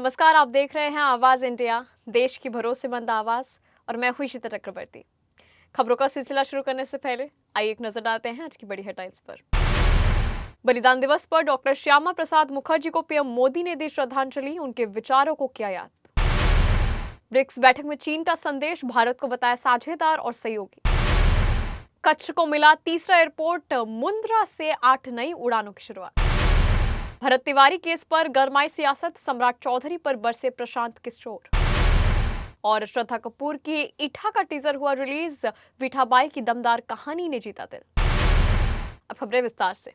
नमस्कार, आप देख रहे हैं आवाज इंडिया, देश की भरोसेमंद आवाज। और मैं हूं ईशिता चक्रवर्ती। खबरों का सिलसिला शुरू करने से पहले आइए एक नजर डालते हैं आज की बड़ी हेडलाइंस पर। बलिदान दिवस पर डॉक्टर श्यामा प्रसाद मुखर्जी को पीएम मोदी ने दी श्रद्धांजलि, उनके विचारों को किया याद। ब्रिक्स बैठक में चीन का संदेश, भारत को बताया साझेदार और सहयोगी। कच्छ को मिला तीसरा एयरपोर्ट, मुंद्रा से 8 नई उड़ानों की शुरुआत। भरत तिवारी केस पर गरमाई सियासत, सम्राट चौधरी पर बरसे प्रशांत किशोर। और श्रद्धा कपूर की इठा का टीजर हुआ रिलीज, विठाबाई की दमदार कहानी ने जीता दिल। अब खबरें विस्तार से।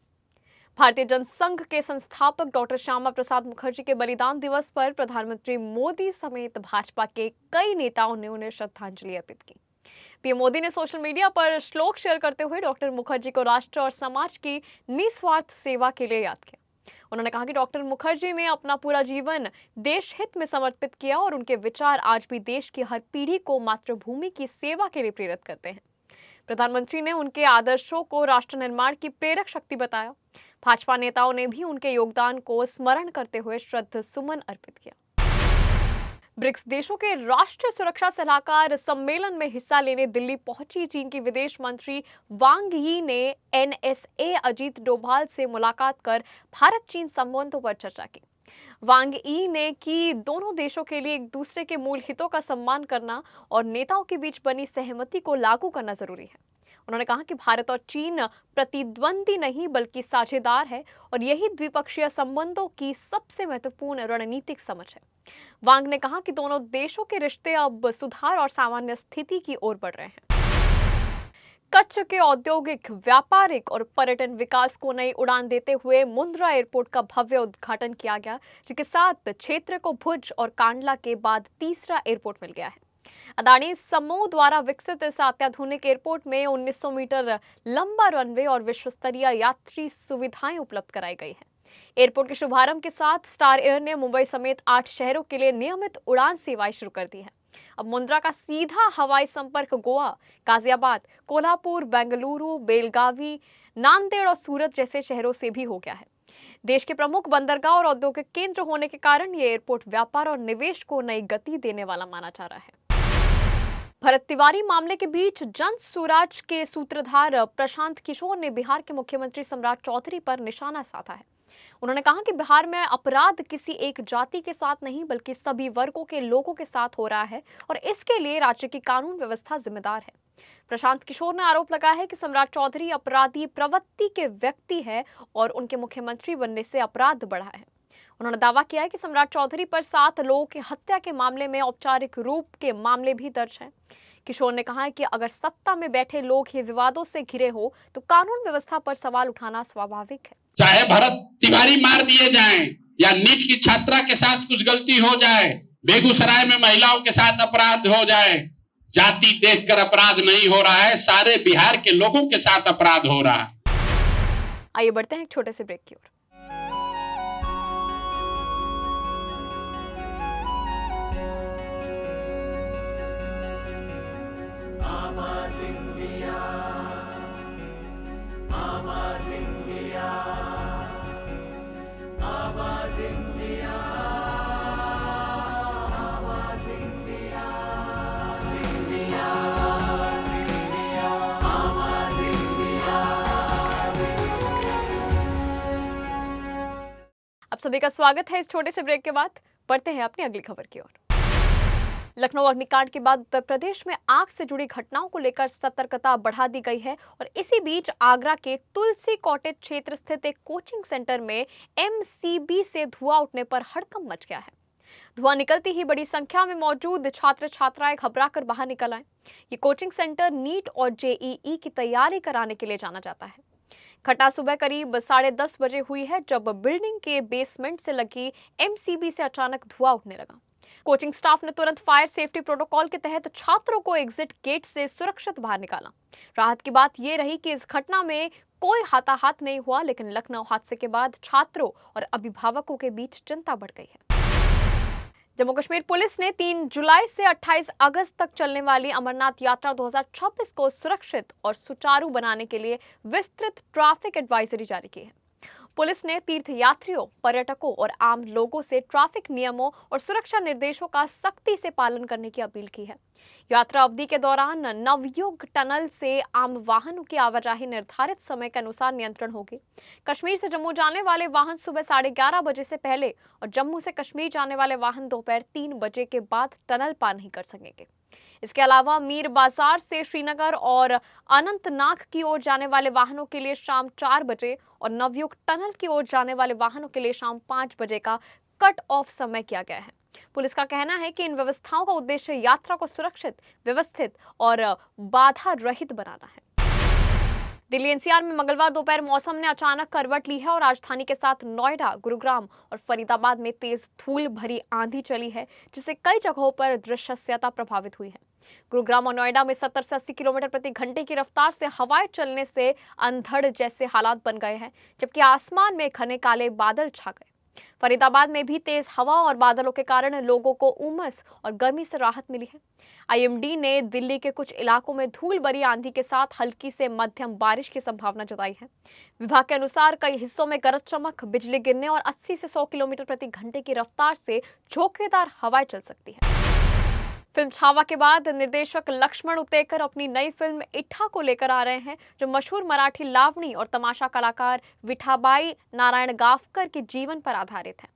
भारतीय जनसंघ के संस्थापक डॉक्टर श्यामा प्रसाद मुखर्जी के बलिदान दिवस पर प्रधानमंत्री मोदी समेत भाजपा के कई नेताओं ने उन्हें श्रद्धांजलि अर्पित की। पीएम मोदी ने सोशल मीडिया पर श्लोक शेयर करते हुए डॉक्टर मुखर्जी को राष्ट्र और समाज की निस्वार्थ सेवा के लिए याद किया। उन्होंने कहा कि डॉक्टर मुखर्जी ने अपना पूरा जीवन देश हित में समर्पित किया और उनके विचार आज भी देश की हर पीढ़ी को मातृभूमि की सेवा के लिए प्रेरित करते हैं। प्रधानमंत्री ने उनके आदर्शों को राष्ट्र निर्माण की प्रेरक शक्ति बताया। भाजपा नेताओं ने भी उनके योगदान को स्मरण करते हुए श्रद्धा सुमन अर्पित किया। ब्रिक्स देशों के राष्ट्रीय सुरक्षा सलाहकार सम्मेलन में हिस्सा लेने दिल्ली पहुंची चीन की विदेश मंत्री वांग यी ने एनएसए अजीत डोभाल से मुलाकात कर भारत चीन संबंधों पर चर्चा की। वांग यी ने कि दोनों देशों के लिए एक दूसरे के मूल हितों का सम्मान करना और नेताओं के बीच बनी सहमति को लागू करना जरूरी है। उन्होंने कहा कि भारत और चीन प्रतिद्वंदी नहीं बल्कि साझेदार है और यही द्विपक्षीय संबंधों की सबसे महत्वपूर्ण रणनीतिक समझ है। वांग ने कहा कि दोनों देशों के रिश्ते अब सुधार और सामान्य स्थिति की ओर बढ़ रहे हैं। कच्छ के औद्योगिक, व्यापारिक और पर्यटन विकास को नई उड़ान देते हुए मुंद्रा एयरपोर्ट का भव्य उद्घाटन किया गया, जिसके साथ क्षेत्र को भुज और कांडला के बाद तीसरा एयरपोर्ट मिल गया है। अदानी समूह द्वारा विकसित इस अत्याधुनिक एयरपोर्ट में 1900 मीटर लंबा रनवे और विश्व स्तरीय यात्री सुविधाएं उपलब्ध कराई गई हैं। एयरपोर्ट के शुभारंभ के साथ स्टार एयर ने मुंबई समेत 8 शहरों के लिए नियमित उड़ान सेवाएं शुरू कर दी हैं। अब मुंद्रा का सीधा हवाई संपर्क गोवा, गाजियाबाद, कोल्हापुर, बेंगलुरु, बेलगावी, नांदेड़ और सूरत जैसे शहरों से भी हो गया है। देश के प्रमुख बंदरगाह और औद्योगिक केंद्र होने के कारण ये एयरपोर्ट व्यापार और निवेश को नई गति देने वाला माना जा रहा है। भरत तिवारी मामले के बीच जन स्वराज के सूत्रधार प्रशांत किशोर ने बिहार के मुख्यमंत्री सम्राट चौधरी पर निशाना साधा है। उन्होंने कहा कि बिहार में अपराध किसी एक जाति के साथ नहीं बल्कि सभी वर्गों के लोगों के साथ हो रहा है और इसके लिए राज्य की कानून व्यवस्था जिम्मेदार है। प्रशांत किशोर ने आरोप लगाया है कि सम्राट चौधरी अपराधी प्रवृत्ति के व्यक्ति है और उनके मुख्यमंत्री बनने से अपराध बढ़ा है। उन्होंने दावा किया है कि सम्राट चौधरी पर 7 लोगों की हत्या के मामले में औपचारिक रूप के मामले भी दर्ज हैं। किशोर ने कहा है कि अगर सत्ता में बैठे लोग ही विवादों से घिरे हो तो कानून व्यवस्था पर सवाल उठाना स्वाभाविक है। चाहे भरत तिवारी मार दिए जाएं या नीट की छात्रा के साथ कुछ गलती हो जाए, बेगूसराय में महिलाओं के साथ अपराध हो जाए, जाति देखकर अपराध नहीं हो रहा है, सारे बिहार के लोगों के साथ अपराध हो रहा है। आइए बढ़ते हैं एक छोटे से ब्रेक की ओर। आप सभी का स्वागत है इस छोटे से ब्रेक के बाद। बढ़ते हैं अपनी अगली खबर की ओर। लखनऊ अग्निकांड के बाद उत्तर प्रदेश में आग से जुड़ी घटनाओं को लेकर सतर्कता बढ़ा दी गई है और इसी बीच आगरा के तुलसी कॉटेज क्षेत्र स्थित एक कोचिंग सेंटर में एमसीबी से धुआं उठने पर हड़कंप मच गया है। धुआं निकलती ही बड़ी संख्या में मौजूद छात्र छात्राएं घबराकर बाहर निकल आए। ये कोचिंग सेंटर नीट और जेईई की तैयारी कराने के लिए जाना जाता है। घटना सुबह करीब 10:30 बजे हुई है, जब बिल्डिंग के बेसमेंट से लगी एमसीबी से अचानक धुआं उठने लगा। कोचिंग स्टाफ ने तुरंत फायर सेफ्टी प्रोटोकॉल के तहत छात्रों को एग्जिट गेट से सुरक्षित बाहर निकाला। राहत की बात यह रही कि इस घटना में कोई हाथाहाथ नहीं हुआ, लेकिन लखनऊ हादसे के बाद छात्रों और अभिभावकों के बीच चिंता बढ़ गई है। जम्मू कश्मीर पुलिस ने 3 जुलाई से 28 अगस्त तक चलने वाली अमरनाथ यात्रा 2026 को सुरक्षित और सुचारू बनाने के लिए विस्तृत ट्रैफिक एडवाइजरी जारी की है। पुलिस ने तीर्थयात्रियों, पर्यटकों और आम लोगों से ट्रैफिक नियमों और सुरक्षा निर्देशों का सख्ती से पालन करने की अपील की है। यात्रा अवधि के दौरान नवयुग टनल से आम वाहनों की आवाजाही निर्धारित समय के अनुसार नियंत्रण होगी। कश्मीर से जम्मू जाने वाले वाहन सुबह 11:30 बजे से पहले और जम्मू से कश्मीर जाने वाले वाहन दोपहर 3 बजे के बाद टनल पार नहीं कर सकेंगे। इसके अलावा मीर बाजार से श्रीनगर और अनंतनाग की ओर जाने वाले वाहनों के लिए शाम 4 बजे और नवयुग टनल की ओर जाने वाले वाहनों के लिए शाम 5 बजे का कट ऑफ समय किया गया है। पुलिस का कहना है कि इन व्यवस्थाओं का उद्देश्य यात्रा को सुरक्षित, व्यवस्थित और बाधा रहित बनाना है। दिल्ली एनसीआर में मंगलवार दोपहर मौसम ने अचानक करवट ली है और राजधानी के साथ नोएडा, गुरुग्राम और फरीदाबाद में तेज धूल भरी आंधी चली है, जिससे कई जगहों पर दृश्यता प्रभावित हुई है। गुरुग्राम और नोएडा में 70 से 80 किलोमीटर प्रति घंटे की रफ्तार से हवाएं चलने से अंधड़ जैसे हालात बन गए हैं, जबकि आसमान में घने काले बादल छा गए। फरीदाबाद में भी तेज हवा और बादलों के कारण लोगों को उमस और गर्मी से राहत मिली है। आईएमडी ने दिल्ली के कुछ इलाकों में धूल भरी आंधी के साथ हल्की से मध्यम बारिश की संभावना जताई है। विभाग के अनुसार कई हिस्सों में गरज चमक, बिजली गिरने और 80 से 100 किलोमीटर प्रति घंटे की रफ्तार से झोंकेदार हवाएं चल सकती है। फिल्म छावा के बाद निर्देशक लक्ष्मण उतेकर अपनी नई फिल्म इट्ठा को लेकर आ रहे हैं, जो मशहूर मराठी लावणी और तमाशा कलाकार विठाबाई नारायण गावकर के जीवन पर आधारित है।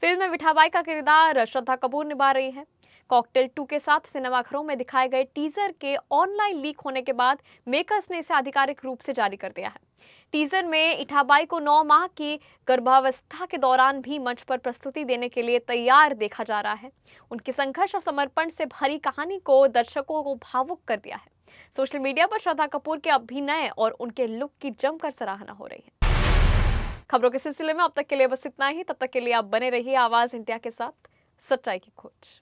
फिल्म में विठाबाई का किरदार श्रद्धा कपूर निभा रही है। कॉकटेल 2 के साथ सिनेमाघरों में दिखाए गए टीजर के ऑनलाइन लीक होने के बाद मेकर्स ने इसे आधिकारिक रूप से जारी कर दिया है। टीजर में इठाबाई को 9 माह की गर्भावस्था के दौरान भी मंच पर प्रस्तुति देने के लिए तैयार देखा जा रहा है। उनके संघर्ष और समर्पण से भरी कहानी को दर्शकों को भावुक कर दिया है। सोशल मीडिया पर श्रद्धा कपूर के अभिनय और उनके लुक की जमकर सराहना हो रही है। खबरों के सिलसिले में अब तक के लिए बस इतना ही। तब तक के लिए आप बने रहिए आवाज इंडिया के साथ, सच्चाई की खोज।